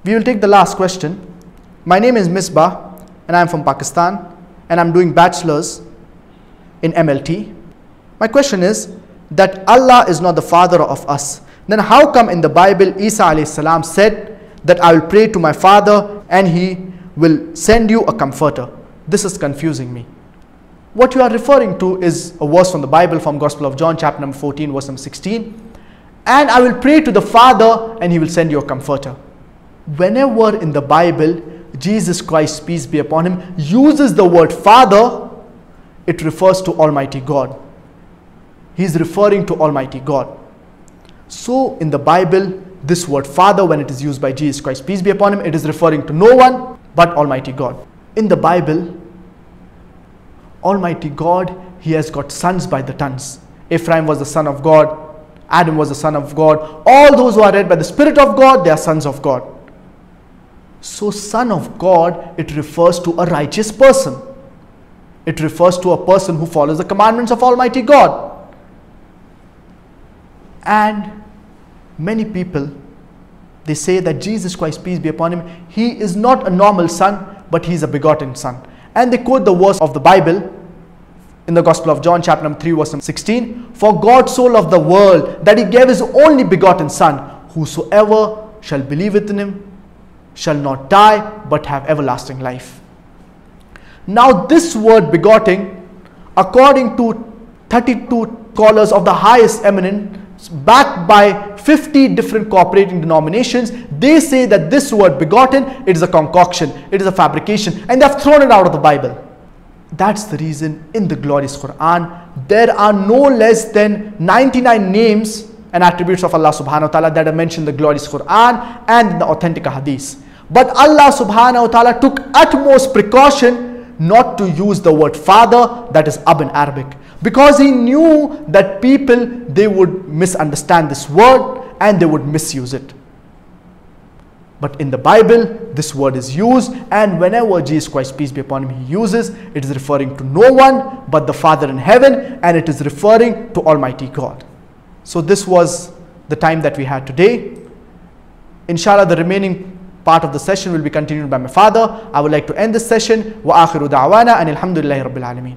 We will take the last question. My name is Misbah and I am from Pakistan and I am doing bachelor's in MLT. My question is that Allah is not the father of us. Then how come in the Bible Isa alayhi salam said that I will pray to my father and he will send you a comforter? This is confusing me. What you are referring to is a verse from the Bible from Gospel of John chapter number 14 verse number 16. And I will pray to the Father and he will send you a comforter. Whenever in the Bible Jesus Christ, peace be upon him, uses the word Father, it refers to Almighty God. He is referring to Almighty God. So in the Bible, this word Father, when it is used by Jesus Christ, peace be upon him, it is referring to no one but Almighty God. In the Bible, Almighty God, he has got sons by the tons. Ephraim was the son of God. Adam was the son of God. All those who are led by the Spirit of God, they are sons of God. So son of God, it refers to a righteous person. It refers to a person who follows the commandments of Almighty God. And many people, they say that Jesus Christ, peace be upon him, he is not a normal son, but he is a begotten son. And they quote the verse of the Bible in the Gospel of John chapter number 3 verse number 16. For God so loved the world that he gave his only begotten son. Whosoever shall believe in him shall not die but have everlasting life. Now this word begotten, according to 32 scholars of the highest eminence, backed by 50 different cooperating denominations, they say that this word begotten, it is a concoction, it is a fabrication, and they have thrown it out of the Bible. That's the reason in the glorious Quran, there are no less than 99 names and attributes of Allah subhanahu wa ta'ala that are mentioned in the glorious Quran and in the authentic Hadith. But Allah subhanahu wa ta'ala took utmost precaution not to use the word father, that is ab in Arabic, because he knew that people, they would misunderstand this word and they would misuse it. But in the Bible, this word is used, and whenever Jesus Christ, peace be upon him, he uses, it is referring to no one but the Father in heaven, and it is referring to Almighty God. So this was the time that we had today. Inshallah, the remaining part of the session will be continued by my father. I would like to end this session. Wa akhiru da'wana and alhamdulillahi rabbil alameen.